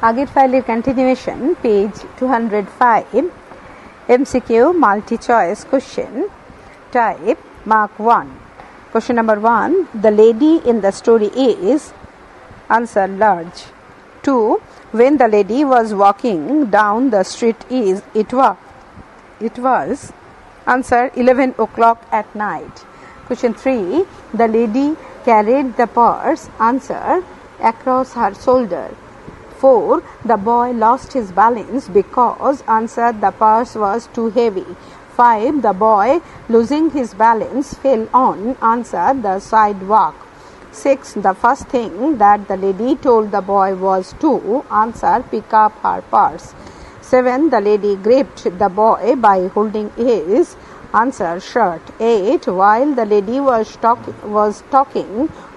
আগের ফাইলের continuation page 205 MCQ multi choice question type mark 1. Question number 1, the lady in the story is answer large. 2, when the lady was walking down the street it was answer 11 o'clock at night. Question 3, the lady carried the purse answer across her shoulder. 4, the boy lost his balance because answer the purse was too heavy. 5, the boy losing his balance fell on answer the sidewalk. 6, the first thing that the lady told the boy was to answer pick up her purse. 7, the lady gripped the boy by holding his answer shirt. 8, while the lady was talking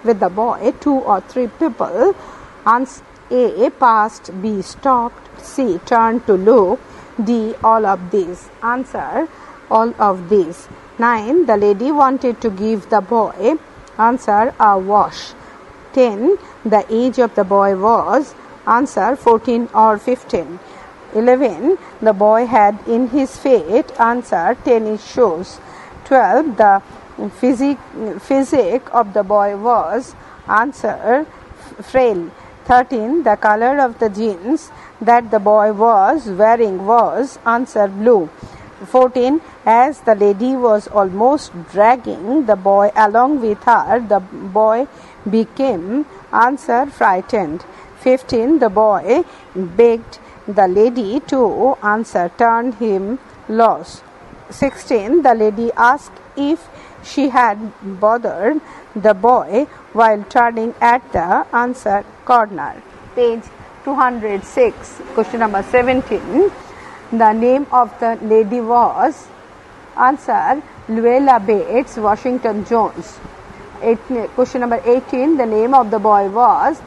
with the boy, 2 or 3 people A passed, B stopped, C turned to look, D all of these. Answer all of these. 9, the lady wanted to give the boy answer a wash. 10, the age of the boy was answer 14 or 15. 11, the boy had in his feet answer tennis shoes. 12, the physique of the boy was answer frail. 13, the color of the jeans that the boy was wearing was answer blue. 14, as the lady was almost dragging the boy along with her, the boy became answer frightened. 15, the boy begged the lady to answer turn him loose. 16, the lady asked if she had bothered the boy while turning at the answer corner. Page 206, question number 17. The name of the lady was answer Luella Bates Washington Jones. Question number 18, the name of the boy was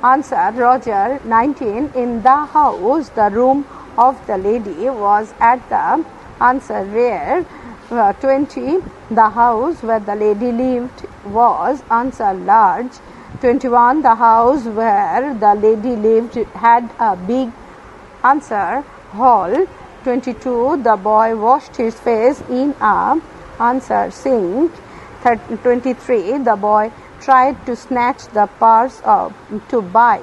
answer Roger. 19, in the house the room of the lady was at the answer rear. 20, the house where the lady lived was answer large. 21, the house where the lady lived had a big answer hall. 22, the boy washed his face in a answer sink. 23, the boy tried to snatch the purse to buy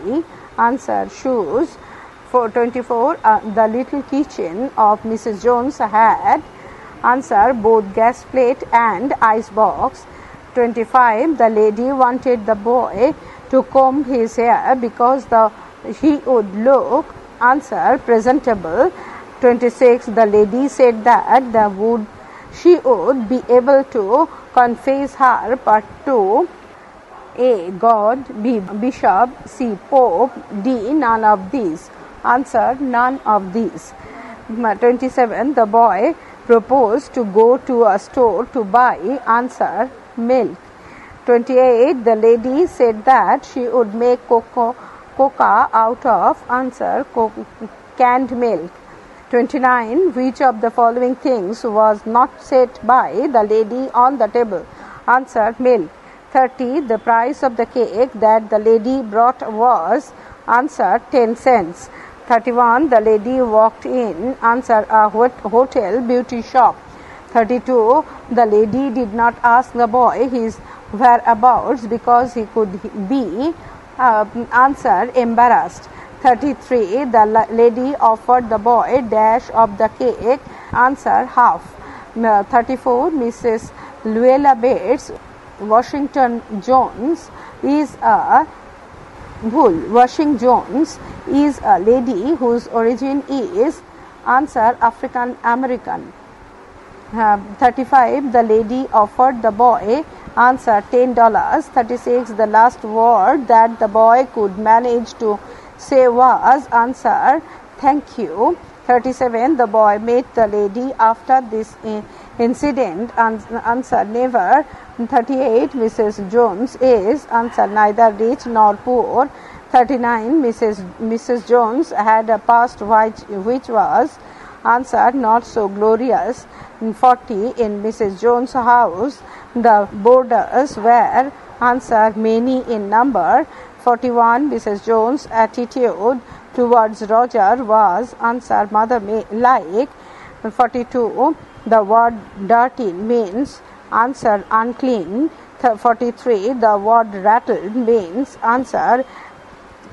answer shoes. 24, the little kitchen of Mrs. Jones had answer both gas plate and ice box. 25, the lady wanted the boy to comb his hair because he would look answer presentable. 26, the lady said that she would be able to confess her part to A, God, B, Bishop, C, Pope, D, none of these. Answer none of these. 27, the boy proposed to go to a store to buy answer milk. 28, the lady said that she would make coca out of answer canned milk. 29, which of the following things was not set by the lady on the table? Answer milk. 30, the price of the cake that the lady brought was answer 10 cents. 31, the lady walked in answer a hotel beauty shop. 32, the lady did not ask the boy his whereabouts because he could be answer embarrassed. 33, the lady offered the boy dash of the cake answer half. 34, Mrs. Luella Bates Washington Jones is a Washington Jones is a lady whose origin is answer African American. 35, the lady offered the boy answer $10. 36, the last word that the boy could manage to say was answer thank you. 37, the boy met the lady after this incident answer never. 38, Mrs. Jones is answer neither rich nor poor. 39, Mrs. Jones had a past which was answer not so glorious. 40, in Mrs. Jones' house the boarders were answer many in number. 41. Mrs. Jones' attitude towards Roger was answer mother-like. 42. The word dirty means answer unclean. 43. The word rattled means answer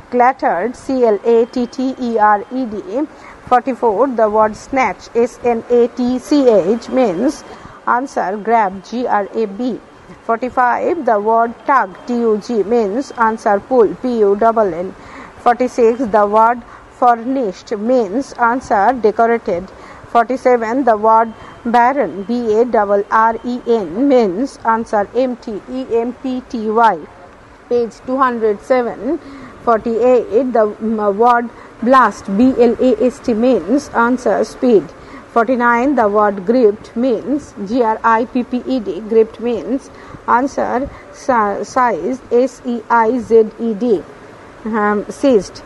clattered, clattered. 44. The word snatch, snatch, means answer grab, grab. 45. The word tug, tug, means answer pull, pull. 46. The word furnished means answer decorated. 47. The word barren, barren, means answer empty, empty. Page 207. 48. The word blast, blast, means answer speed. 49. The word gripped means gripped, gripped means answer sized, seized, seized.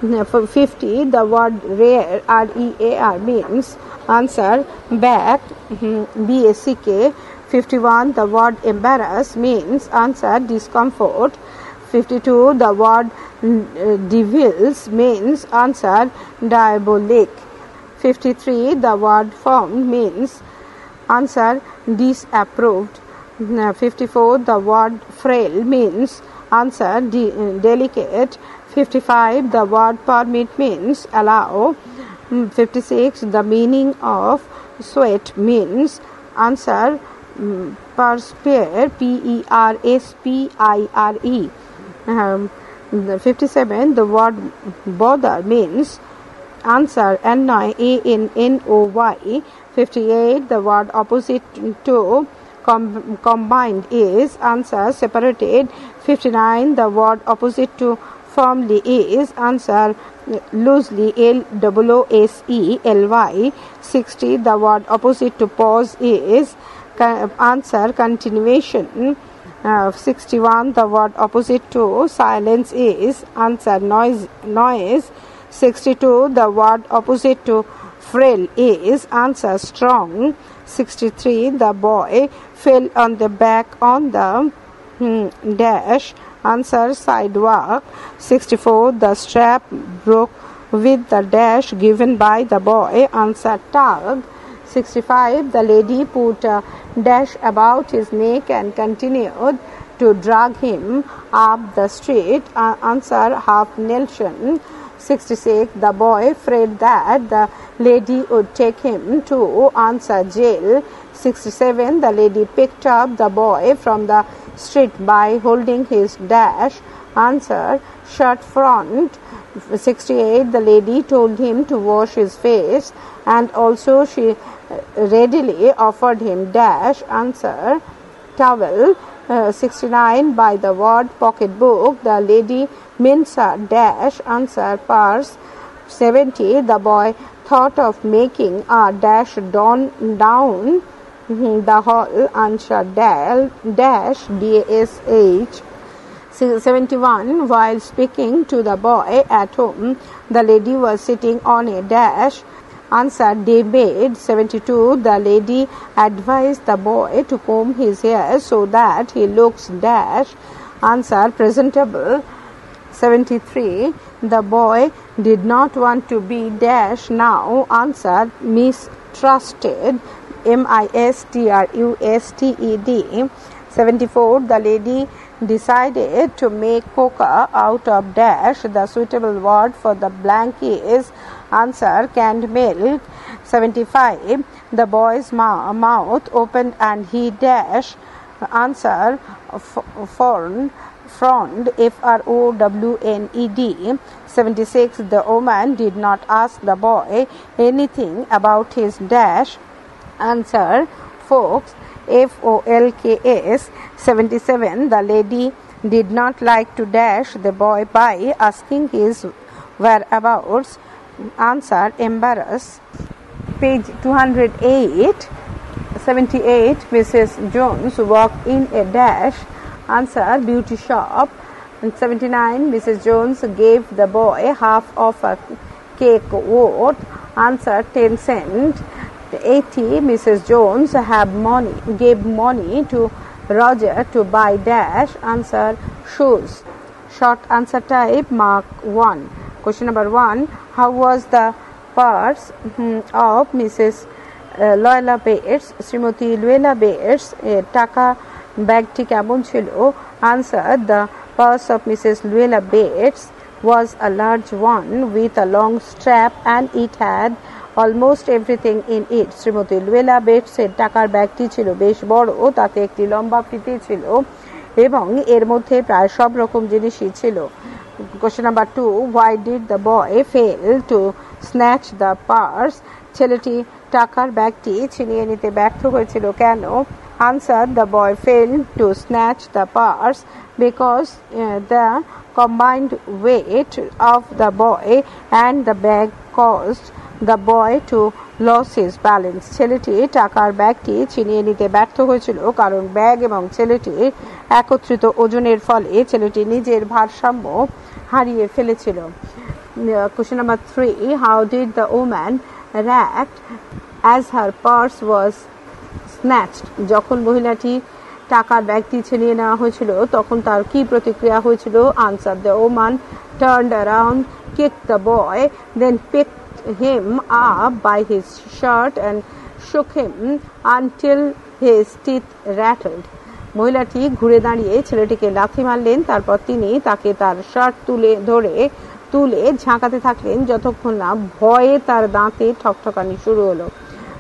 50. The word rare, rear, means answer back, back. 51. The word embarrass means answer discomfort. 52. The word devils means answer diabolic. 53. The word formed means answer disapproved. 54. The word frail means answer delicate. 55. The word permit means allow. 56. The meaning of sweat means answer perspire, perspire. 57. The word bother means answer annoy, annoy. 58. The word opposite to combined is answer separated. 59. The word opposite to firmly is answer loosely, loosely. 60. The word opposite to pause is answer continuation. 61. The word opposite to silence is answer noise. 62. The word opposite to frail is answer strong. 63. The boy fell on the back on the dash, answer sidewalk. 64. The strap broke with the dash given by the boy, answer tug. 65. The lady put a dash about his neck and continued to drag him up the street, answer half Nelson. 66. The boy afraid that the lady would take him to answer jail. 67. The lady picked up the boy from the street by holding his dash, answer shirt front. 68. The lady told him to wash his face and also she readily offered him dash, answer towel. 69. By the word pocketbook the lady means a dash, answer purse. 70. The boy thought of making a dash down the hall, answer dash, dash. 71. While speaking to the boy at home, the lady was sitting on a dash, answer daybed. 72. The lady advised the boy to comb his hair so that he looks dash, answer presentable. 73. The boy did not want to be dash now, answer mistrusted, mistrusted. 74. The lady decided to make coca out of dash. The suitable word for the blank is answer canned milk. 75. The boy's mouth opened and he dash, answer frowned, frowned. 76. The woman did not ask the boy anything about his dash, answer folks, folks. 77. The lady did not like to dash the boy by asking his whereabouts, answer embarrass. Page 208. 78. Mrs. Jones worked in a dash, answer beauty shop. 79. Mrs. Jones gave the boy half of a cake worth, answer 10 cents. 80. Mrs. Jones gave money to Roger to buy dash, answer shoes. Short answer type, mark 1. Question number 1. How was the purse of Mrs. Loyola Bates? Shrimati Luella bets টাকা ব্যাগটি কেমন ছিল? Answer. The purse of Mrs. Luella Bates was a large one with a long strap and it had almost everything in it. Shrimati Luella বেটসের টাকার ব্যাগটি ছিল বেশ বড়, তাতে একটি লম্বা ফিতে ছিল এবং এর মধ্যে প্রায় সব রকম জিনিসই ছিল। Question number 2. Why did the boy fail to snatch the purse? ছেলেটি টাকার ব্যাগটি ছিনিয়ে নিতে ব্যর্থ হয়েছিল কেন? Answer. The boy failed to snatch the purse because the combined weight of the boy and the bag caused the boy to lose his balance. ছেলেটি টাকার ব্যাগটি ছিনিয়ে নিতে ব্যর্থ হয়েছিল কারণ ব্যাগ এবং ছেলেটির একত্রিত ওজনের ফলে ছেলেটি নিজের ভারসাম্য হারিয়ে ফেলেছিল। Question number 3. How did the woman react as her purse was snatched? যখন মহিলাটি টাকার ব্যাগটি ছিনিয়ে নেওয়া হয়েছিল তখন তার কি প্রতিক্রিয়া হয়েছিল? Answer. The woman turned around, kicked the boy, then picked him up by his shirt and shook him until his teeth rattled. মহিলাটি ঘুরে দাঁড়িয়ে ছেলেটিকে লাথি মারলেন, তারপর তিনি তাকে তার শার্ট তুলে ঝাঁকাতে থাকলেন যতক্ষণ না ভয়ে তার দাঁতে ঠকঠকানি শুরু হলো।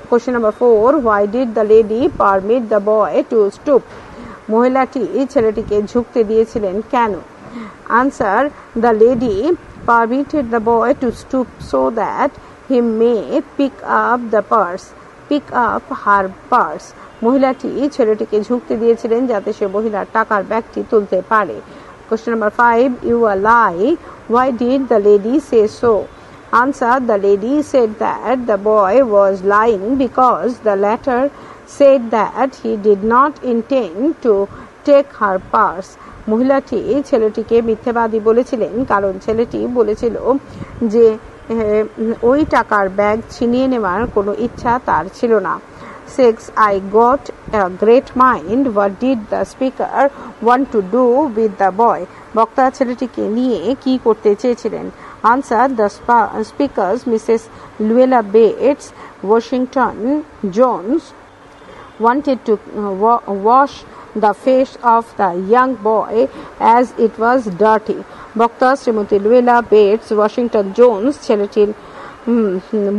Question number 4. Why did the lady permit the boy to stoop? মহিলাটি ছেলেটিকে ঝুঁকতে দিয়েছিলেন কেন? Answer. The lady permitted the boy to stoop so that he may pick up her purse. মহিলাটি ছেলেটিকে ঝুঁকতে দিয়েছিলেন যাতে সে মহিলার টাকার ব্যাগটি তুলতে পারে। Question number 5. You are lying. Why did the lady say so? Answer. The lady said that the boy was lying because the latter said that he did not intend to take her purse. মহিলাটি ছেলেটিকে মিথ্যাবাদী বলেছিলেন কারণ ছেলেটি বলেছিল যে ওই টাকার ব্যাগ ছিনিয়ে নেওয়ার কোনো ইচ্ছা তার ছিল না। 6. I got a great mind. What did the speaker want to do with the boy? বক্তা ছেলেটিকে নিয়ে কি করতে চেয়েছিলেন? Answer. The speakers, Mrs. Luella Bates Washington Jones, wanted to wash the face of the young boy as it was dirty. বক্তা Shrimati Luella Bates Washington Jones ছেলেটির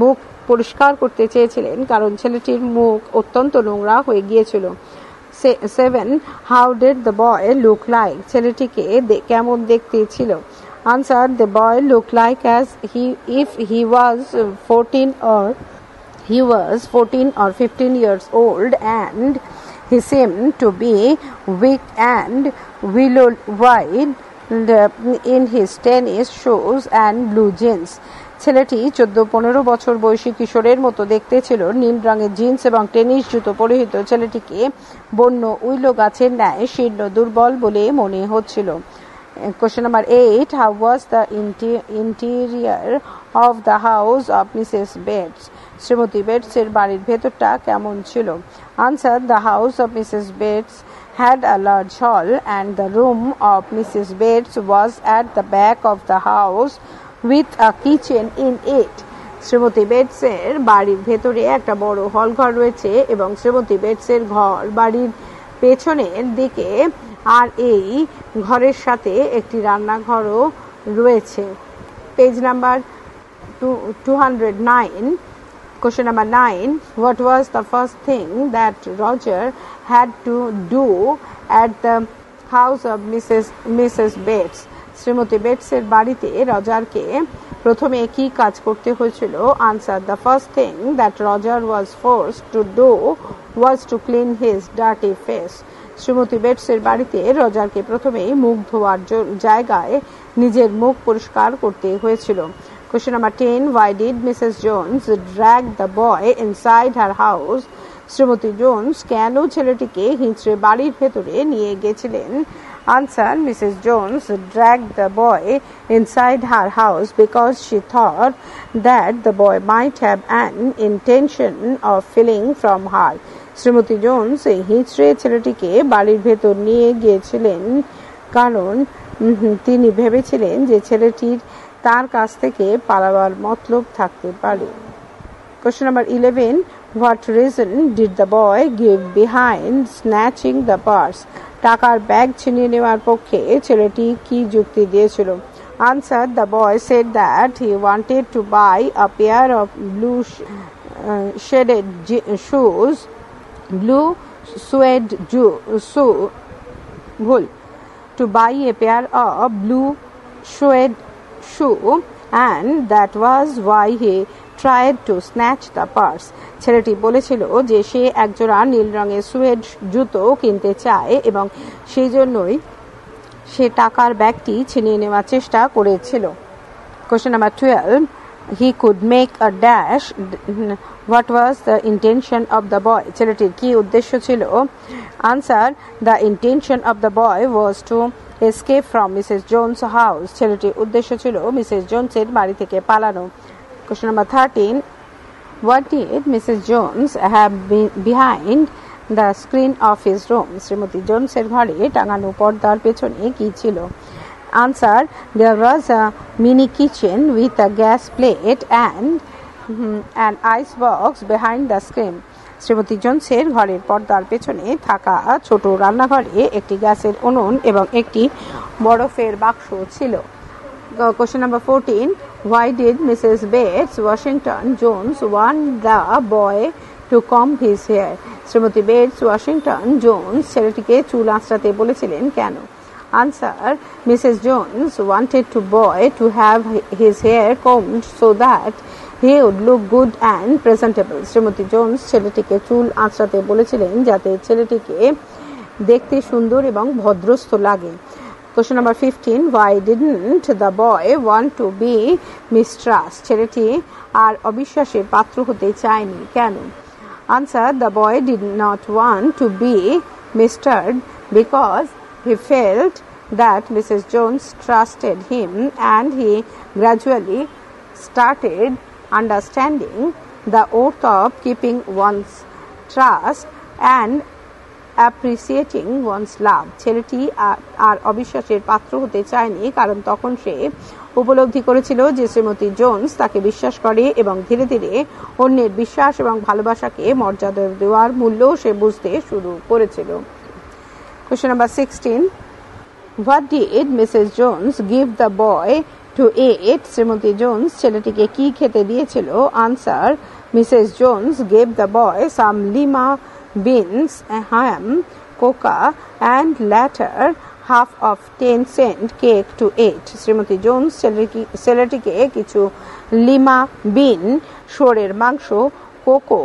মুখ পরিষ্কার করতে চেয়েছিলেন কারণ ছেলেটির মুখ অত্যন্ত নোংরা হয়ে গিয়েছিল। 7. How did the boy look like? ছেলেটিকে কেমন দেখতে ছিল? Answer. The boy looked like as if he was 14 or 15 years old and he seemed to be weak and willow-eyed in his tennis shoes and blue jeans. ছেলেটি 14-15 বছর বয়সী কিশোরের মতো দেখতে ছিল। নীল রঙের জিন্স এবং টেনিস জুতো পরিহিত ছেলেটিকে বন্য উইলো গাছের ন্যায় শীর্ণ দুর্বল বলে মনে হচ্ছিল। Question number 8. How was the interior of the house of Mrs. Bates? Shrimati বেটসের বাড়ির ভেতরটা কেমন ছিল? Answer. The house of Mrs. Bates had a large hall and the room of Mrs. Bates was at the back of the house with a kitchen in it. Shrimati বেটসের বাড়ির ভেতরে একটা বড় হল ঘর রয়েছে এবং শ্রীমতী বেটসের ঘর বাড়ির পেছনের দিকে আর এই ঘরের সাথে একটি রান্নাঘরও রয়েছে। Page number 209. Question number 9. What was the first thing that Roger had to do at the house of Mrs. Bates? Shrimati বেটসের বাড়িতে রজারকে প্রথমে কি কাজ করতে হয়েছিল? Answer. The first thing that Roger was forced to do was to clean his dirty face. Shrimati বেটসের বাড়িতে রজারকে প্রথমেই মুখ ধোয়ার জায়গায় নিজের মুখ পরিষ্কার করতে হয়েছিল। Question number 10. Why did Mrs. Jones drag the boy inside her house? Shrimati Jones কেন ছেলেটিকে হিঁচড়ে বাড়ির ভেতরে নিয়ে গেছিলেন? Answer. Mrs. Jones dragged the boy inside her house because she thought that the boy might have an intention of stealing from her. Shrimati Jones হিঁচড়ে ছেলেটিকে বাড়ির ভেতর নিয়ে গিয়েছিলেন কারণ তিনি ভেবেছিলেন যে ছেলেটির তার কাছ থেকে পালাবার মতলব থাকতে পারে। Question number 11. What reason did the boy give behind snatching the purse? টাকার ব্যাগ ছিনিয়ে নেওয়ার পক্ষে ছেলেটি কি যুক্তি দিয়েছিল? Answer. The boy said that he wanted to buy a pair of blue shaded shoes, blue suede to buy a pair of blue suede shoe, and that was why he tried to snatch the purse. ছেলেটি বলেছিল যে সে একজোড়া নীল রঙের suede জুতো কিনতে চায় এবং সেই জন্যই সে টাকার ব্যাগটি ছিনিয়ে নেওয়ার চেষ্টা করেছিল। Question number 12. He could make a dash. What was the intention of the boy? ছেলেটির কি উদ্দেশ্য ছিল? Answer. The intention of the boy was to escape from Mrs. Jones' house. ছেলেটির উদ্দেশ্য ছিল মিসেস জোনসের বাড়ি থেকে পালানো। Question number 13. What did Mrs. Jones have behind the screen of his room? Shrimati জোনসের ঘরে টাঙানো পর্দার পেছনে কি ছিল? Answer. There was a mini kitchen with a gas plate and an ice box behind the screen. Shrimati জোনসের ঘরের পর্দার পেছনে থাকা ছোট রান্নাঘরে একটি গ্যাসের উনুন এবং একটি বরফের বাক্স ছিল। Question number 14. Why did Mrs. Bates Washington Jones want the boy to comb his hair? Shrimati Bates Washington Jones ছেলেটিকে চুল আঁচড়াতে বলেছিলেন কেন? Answer. Mrs. Jones wanted the boy to have his hair combed so that he would look good and presentable. Shrimati Jones ছেলেটিকে চুল আঁচড়াতে বলেছিলেন যাতে ছেলেটিকে দেখতে সুন্দর এবং ভদ্রস্থ লাগে। Question number 15. Why didn't the boy want to be mistrust? ছেলেটি আর অবিশ্বাসের পাত্র হতে চায়নি কেন? Answer. The boy did not want to be mistrusted because he felt that Mrs. Jones trusted him, and he gradually started understanding the oath of keeping one's trust and appreciating one's love. ছেলেটি আর অবিশ্বাসের পাত্র হতে চায়নি কারণ তখন সে উপলব্ধি করেছিল যে শ্রীমতী জোন্স তাকে বিশ্বাস করে এবং ধীরে ধীরে অন্যের বিশ্বাস এবং ভালোবাসাকে মর্যাদা দেওয়ার মূল্য সে বুঝতে শুরু করেছিল। Question number 16. What did Mrs. Jones give the boy to eat? Shrimati Jones ছেলেটিকে কি খেতে দিয়েছিল? Answer. Mrs. Jones gave the boy some lima beans, ham, coca, and later half of 10-cent cake to eat. Shrimati Jones ছেলেটিকে কিছু lima বিন, শুয়োরের মাংস, cocoa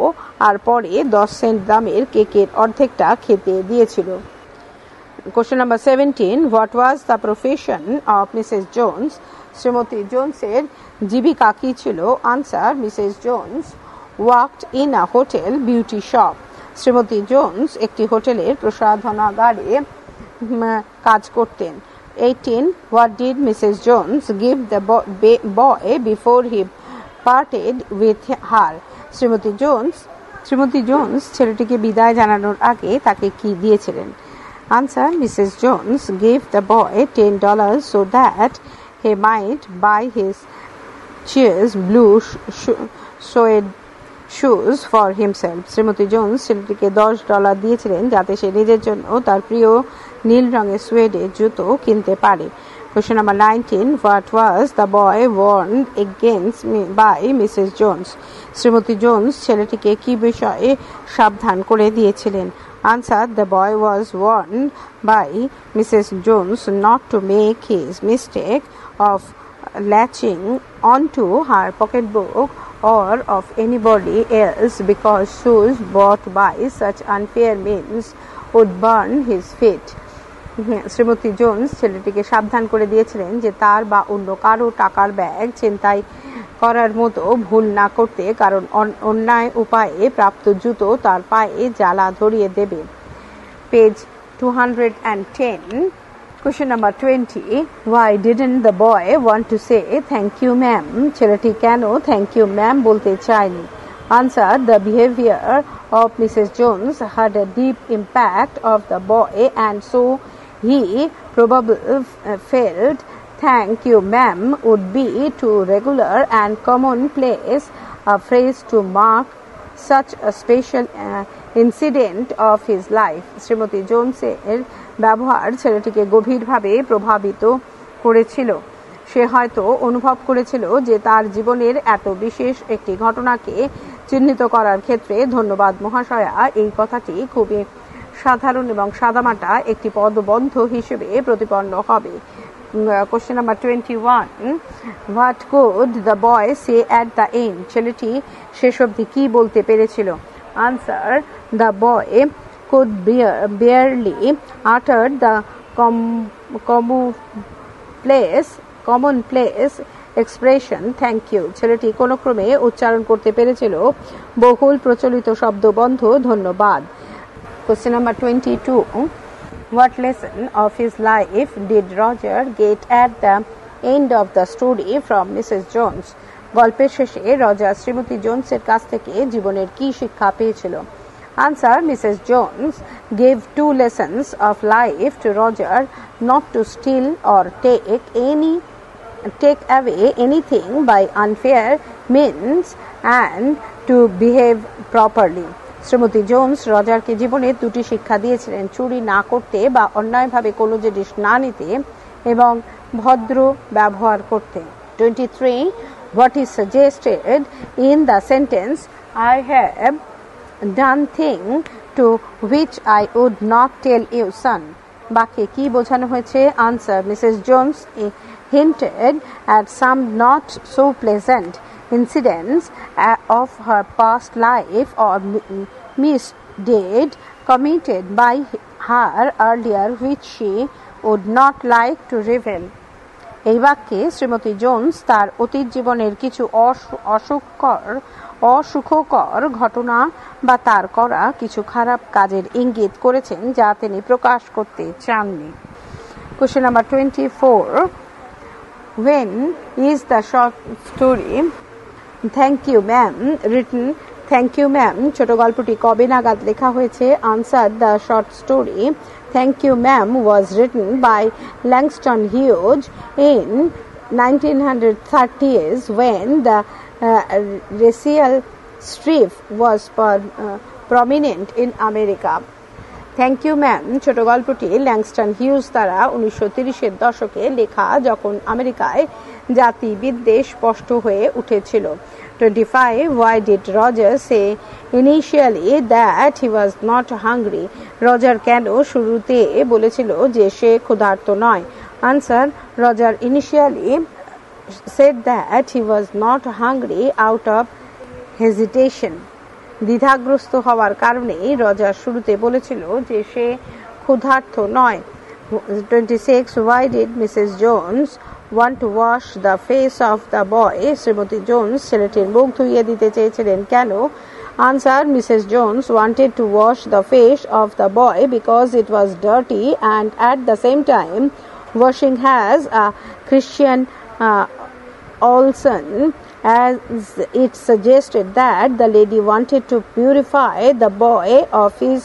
আর পরে 10 Saint দামের কেকের অর্ধেকটা খেতে দিয়েছিল। Question number 17. What was the profession of Mrs. Jones? Shrimati জোন্সের জীবিকা কি ছিল? Answer. Mrs. Jones worked in a hotel beauty shop. Shrimati Jones একটি হোটেলের প্রসাধনাগারে কাজ করতেন। 18. What did Mrs. Jones give the boy before he parted with her? Shrimati Jones ছেলেটিকে বিদায় জানানোর আগে তাকে কি দিয়েছিলেন? Answer. Mrs. Jones gave the boy $10 so that he might buy his cheers blue suede shoes for himself. Shrimati Jones ছেলেটিকে $10 দিয়েছিলেন যাতে সে নিজের জন্য তার প্রিয় নীল রঙের সুয়েডের জুতো কিনতে পারে। Question number 19. What was the boy warned against by Mrs. Jones? Shrimati Jones ছেলেটিকে কি বিষয়ে সাবধান করে দিয়েছিলেন? Answer. The boy was warned by Mrs. Jones not to make his mistake of latching onto her pocketbook or of anybody else because shoes bought by such unfair means would burn his feet. Shrimati Jones ছেলেটিকে সাবধান করে দিয়েছিলেন যে তার বা অন্য কারো টাকার ব্যাগ ছিনতাই করার মতো ভুল না করতে কারণ অন্যায় উপায়ে প্রাপ্ত জুতো তার পায়ে জ্বালা ধরিয়ে দেবে। Page 210. Question number 20. Why didn't the boy want to say thank you ma'am? ছেলেটি কেন thank you ma'am বলতে চায়নি? Answer. The behavior of Mrs. Jones had a deep impact of the boy and so He probably felt "thank you, ma'am" would be too regular and commonplace a phrase to mark such a special incident of his life. Shrimati জোনসের ব্যবহার ছেলেটিকে গভীরভাবে প্রভাবিত করেছিল। সে হয়তো অনুভব করেছিল যে তার জীবনের এত বিশেষ একটি ঘটনাকে চিহ্নিত করার ক্ষেত্রে ধন্যবাদ মহাশয়া এই কথাটি খুবই সাধারণ এবং সাদামাটা একটি পদবন্ধ হিসেবে প্রতিপন্ন হবে। Question number 21. What could the boy say at the end? ছেলেটি শেষ অবধি কি বলতে পেরেছিল? Answer. The boy could barely utter the commonplace expression "thank you." ছেলেটি কোনো ক্রমে উচ্চারণ করতে পেরেছিল বহুল প্রচলিত শব্দবন্ধ ধন্যবাদ। Question number 22. What lesson of his life did Roger get at the end of the story from Mrs. Jones? গল্পের শেষে রজার শ্রীমতী জোনসের কাছ থেকে জীবনের কি শিক্ষা পেয়েছিল? Answer. Mrs. Jones gave 2 lessons of life to Roger: not to steal or take away anything by unfair means and to behave properly. Shrimati জোন্স রজারকে জীবনের 2টি শিক্ষা দিয়েছিলেন: চুরি না করতে বা অন্যায়ভাবে কোনো জিনিস না নিতে এবং ভদ্র ব্যবহার করতে। 23. What is suggested in the sentence "I have done thing to which I would not tell you, son"? বাক্যে কি বোঝানো হয়েছে? Answer. Mrs. Jones hinted at some not so pleasant incidents of her past life or misdeed committed by her earlier which she would not like to reveal. এই বাক্যে Shrimati Jones তার অতীত জীবনের কিছু অসুখকর ঘটনা বা তার করা কিছু খারাপ কাজের ইঙ্গিত করেছেন যা তিনি প্রকাশ করতে চাননি। Question number 24. When is the short story "Thank you, ma'am" written? Thank you, ma'am ছোট গল্পটি কবে নাগাদ লেখা হয়েছে? Answer. The short story "Thank you, ma'am" was written by Langston Hughes in 1930s when the racial strife was prominent in America. Thank you ma'am ছোট গল্পটি Langston huge দ্বারা 1930-এর দশকে লেখা যখন আমেরিকায় জাতি বিদ্বেষ স্পষ্ট হয়ে উঠেছিল। 25. Why did Roger say initially that he was not hungry? Roger কেন শুরুতে বলেছিল যে সে ক্ষুধার্ত নয়? Answer. Roger initially said that he was not hungry out of hesitation. দ্বিধাগ্রস্ত হওয়ার কারণেই রজার শুরুতে বলেছিল যে সে ক্ষুধার্ত নয়। 26. Why did Mrs. Jones want to wash the face of the boy? Shrimati Jones ছেলেটির মুখ ধুইয়ে দিতে চেয়েছিলেন কেন? Answer. Mrs. Jones wanted to wash the face of the boy because it was dirty and at the same time washing has a Christian also, as it suggested that the lady wanted to purify the boy of his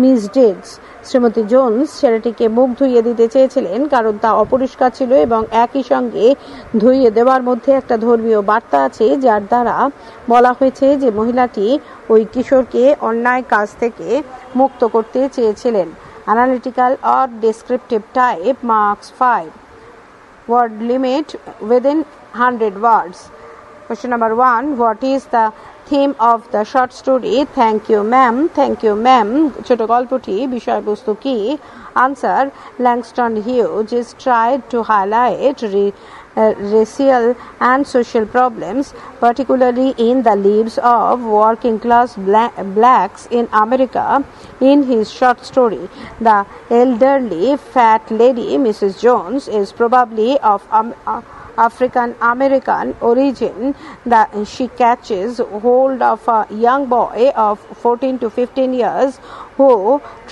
misdeeds. Shrimati Jones ছেলেটিকে মুখ ধুইয়ে দিতে চেয়েছিলেন কারণ তা অপরিষ্কার ছিল এবং একই সঙ্গে ধুইয়ে দেওয়ার মধ্যে একটা ধর্মীয় বার্তা আছে যার দ্বারা বলা হয়েছে যে মহিলাটি ওই কিশোরকে অন্যায় কাজ থেকে মুক্ত করতে চেয়েছিলেন। Analytical or descriptive type marks 5. Word limit within 100 words. Question number 1. What is the theme of the short story "Thank you, ma'am"? Thank you, ma'am ছোট গল্পটি বিষয়বস্তু কি? Answer. Langston Hughes tried to highlight racial and social problems, particularly in the lives of working class blacks in America. In his short story, the elderly fat lady Mrs. Jones is probably of African American origin. That she catches hold of a young boy of 14 to 15 years who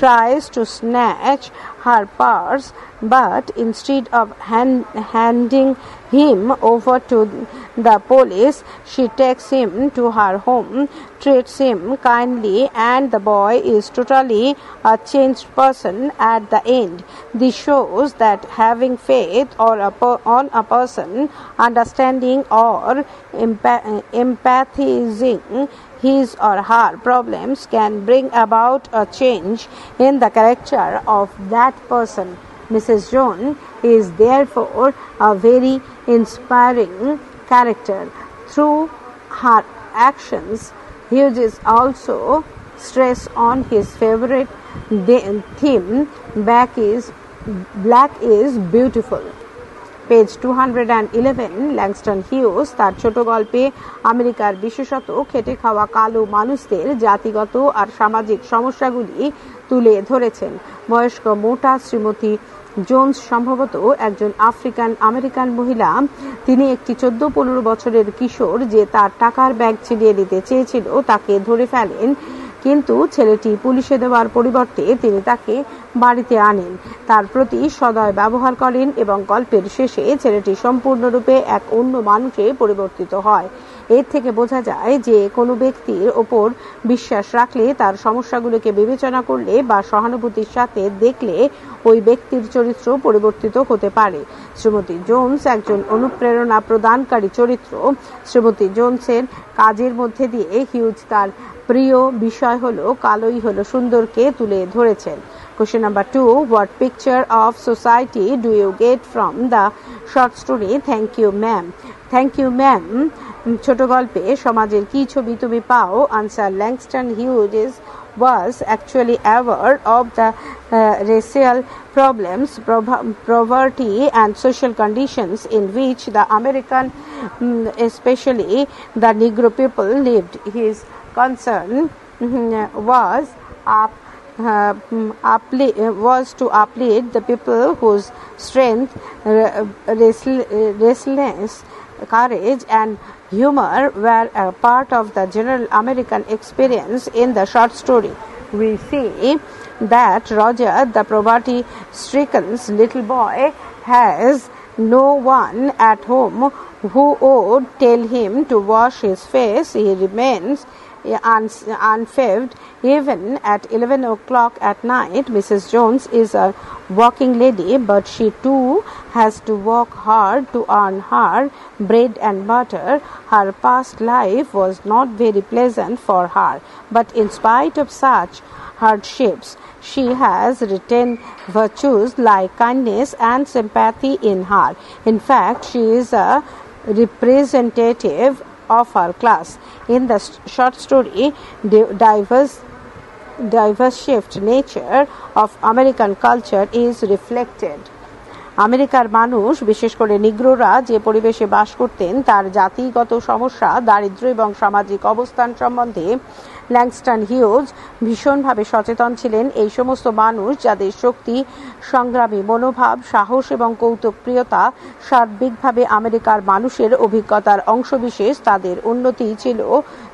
tries to snatch her purse, but instead of handing him over to the police. She takes him to her home, treats him kindly, and the boy is totally a changed person at the end. This shows that having faith on a person, understanding or empathizing his or her problems can bring about a change in the character of that person. Mrs. Jones is therefore a very inspiring character. Through her actions, Hughes also stress on his favorite theme, black is beautiful. Page 211 Langston huge তার ছোট গল্পে আমেরিকার বিশেষত খেটে খাওয়া কালো মানুষদের জাতিগত আর সামাজিক সমস্যাগুলি তুলে ধরেছেন। বয়স্ক মোটা শ্রীমতী জোন্স সম্ভবত একজন আফ্রিকান আমেরিকান মহিলা। তিনি একটি 14-15 বছরের কিশোর যে তার টাকার ব্যাগ ছিনিয়ে নিতে চেয়েছিল তাকে ধরে ফেলেন, কিন্তু ছেলেটি পুলিশে দেওয়ার পরিবর্তে তিনি তাকে বাড়িতে আনেন, তার প্রতি সদয় ব্যবহার করেন এবং গল্পের শেষে ছেলেটি সম্পূর্ণরূপে এক অন্য মানুষে পরিবর্তিত হয়। এর থেকে বোঝা যায় যে কোনো ব্যক্তির ওপর বিশ্বাস রাখলে, তার সমস্যাগুলোকে বিবেচনা করলে বা সহানুভূতির সাথে দেখলে ওই ব্যক্তির চরিত্র পরিবর্তিত হতে পারে। শ্রীমতী জোন্স একজন অনুপ্রেরণা প্রদানকারী চরিত্র। শ্রীমতী জোন্সের কাজের মধ্যে দিয়ে হিউজ তার প্রিয় বিষয় হলো কালোই হলো সুন্দরকে তুলে ধরেছেন। Question number 2. What picture of society do you get from the short story Thank You Ma'am? Thank You Ma'am ছোট গল্পে সমাজের কি ছবি তুমি পাও? Answer. Langston Hughes was actually aware of the racial problems, poverty and social conditions in which the American, especially the Negro people lived. His concern was to uplift the people whose strength, resilience, courage and humor were a part of the general American experience. In the short story, we see that Roger, the poverty-stricken little boy, has no one at home who would tell him to wash his face. He remains unshaved even at 11 o'clock at night. Mrs. Jones is a working lady, but she too has to work hard to earn her bread and butter. Her past life was not very pleasant for her, but in spite of such hardships, she has retained virtues like kindness and sympathy in her. In fact, she is a representative of her class. In the short story, diverse shift nature of American culture is reflected. আমেরিকার মানুষ, বিশেষ করে নিগ্রোরা যে পরিবেশে বাস করতেন তার জাতিগত সমস্যা, দারিদ্র্য এবং সামাজিক অবস্থান সম্বন্ধে ল্যাংস্টন হিউজ ভীষণভাবে সচেতন ছিলেন। এই সমস্ত মানুষ যাদের শক্তি, সংগ্রামী মনোভাব, সাহস এবং কৌতুকপ্রিয়তা সার্বিকভাবে আমেরিকার মানুষের অভিজ্ঞতার অংশবিশেষ, তাদের উন্নতি ছিল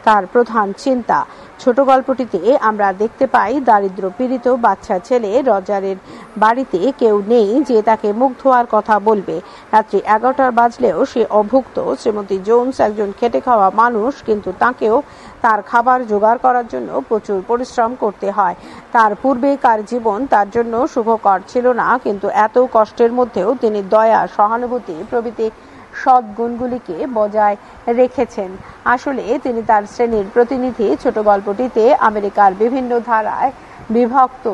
তার প্রধান চিন্তা। ছোট গল্পটিতে আমরা দেখতে পাই দারিদ্র পীড়িত বাচ্চা ছেলে রজারের বাড়িতে কেউ নেই যে তাকে মুখ ধোয়ার কথা বলবে। রাত্রি 11টা বাজলেও সে অভুক্ত। শ্রীমতী জোন্স একজন খেটে খাওয়া মানুষ, কিন্তু তাকেও তার খাবার জোগাড় করার জন্য প্রচুর পরিশ্রম করতে হয়। তার পূর্বেকার জীবন তার জন্য শুভকর ছিল না, কিন্তু এত কষ্টের মধ্যেও তিনি দয়া, সহানুভূতি প্রভৃতি সদ্গুণগুলিকে বজায় রেখেছেন। আসলে তিনি তার শ্রেণীর প্রতিনিধি। ছোট গল্পটিতে আমেরিকার বিভিন্ন ধারায় বিভক্ত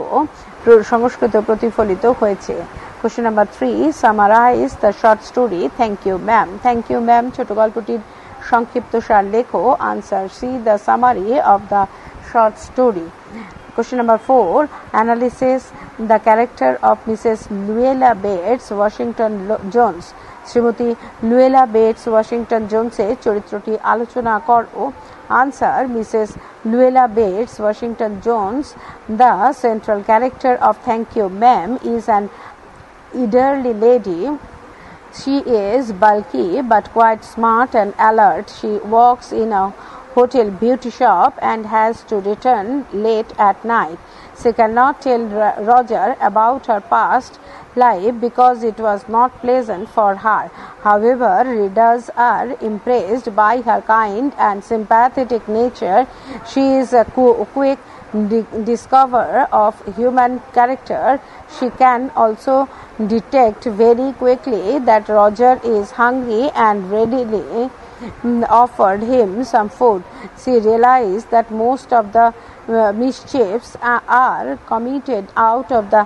সংস্কৃত প্রতিফলিত হয়েছে। Question number 3. Summarize the short story Thank You Ma'am. Thank You Ma'am ছোট গল্পটির সংক্ষিপ্ত সার লেখো। Answer. See the summary of the short story. Question number 4. Analysis the character of Mrs. Luella Bates Washington Jones. Shrimati Luella Bates Washington জোনসের চরিত্রটি আলোচনা করো। Answer. Mrs. Luella Bates Washington Jones, the central character of Thank You Ma'am, is an elderly lady. She is bulky but quite smart and alert. She walks in a hotel beauty shop and has to return late at night. She cannot tell Roger about her past life because it was not pleasant for her. However, readers are impressed by her kind and sympathetic nature. She is a quick discoverer of human character. She can also detect very quickly that Roger is hungry and readily offered him some food. She realized that most of the mischiefs are committed out of the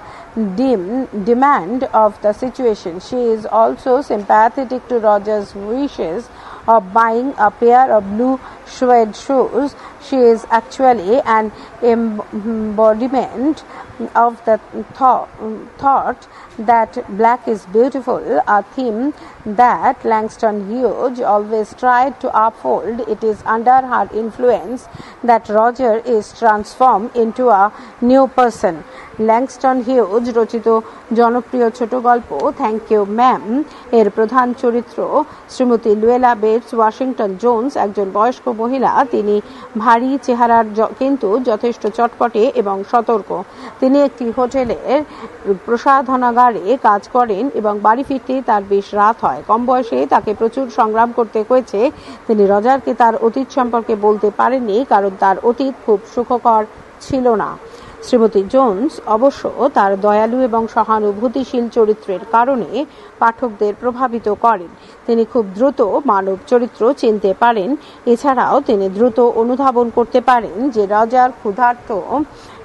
demand of the situation. She is also sympathetic to Roger's wishes of buying a pair of blue suede shoes. She is actually an embodiment of the thought that black is beautiful, a theme that Langston Hughes always tried to uphold. It is under her influence that Roger is transformed into a new person. Langston huge রচিত জনপ্রিয় ছোট গল্প thank you ma'am এর প্রধান চরিত্র Shrimati Luella Bates Washington Jones একজন বয়স্ক মহিলা। তিনি ভারী চেহারার কিন্তু যথেষ্ট চটপটে এবং সতর্ক। তিনি একটি হোটেলের প্রসাধনাগারে কাজ করেন এবং বাড়ি ফিরতে তার বেশ রাত হয়। কম বয়সে তাকে প্রচুর সংগ্রাম করতে হয়েছে। তিনি রজারকে তার অতীত সম্পর্কে বলতে পারেননি কারণ তার অতীত খুব সুখকর ছিল না। শ্রীমতী জোন্স অবশ্য তার দয়ালু এবং সহানুভূতিশীল চরিত্রের কারণে পাঠকদের প্রভাবিত করেন। তিনি খুব দ্রুত মানব চরিত্র চিনতে পারেন। এছাড়াও তিনি দ্রুত অনুধাবন করতে পারেন যে রজার ক্ষুধার্ত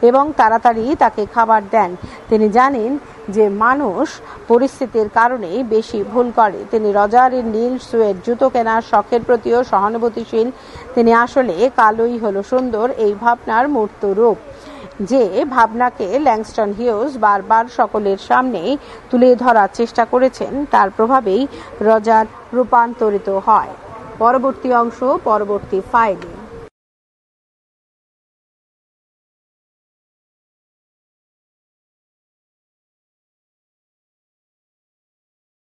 এবং তাড়াতাড়ি তাকে খাবার দেন। তিনি জানেন যে মানুষ পরিস্থিতির কারণেই বেশি ভুল করে। তিনি রজারের নীল সুয়েড জুতো কেনার শখের প্রতিও সহানুভূতিশীল। তিনি আসলে কালোই হলো সুন্দর এই ভাবনার মূর্ত রূপ, যে ভাবনাকে ল্যাংস্টন হিউজ বারবার সকলের সামনে তুলে ধরার চেষ্টা করেছেন, তার প্রভাবেই রজার রূপান্তরিত হয়। পরবর্তী অংশ পরবর্তী ফাইলে।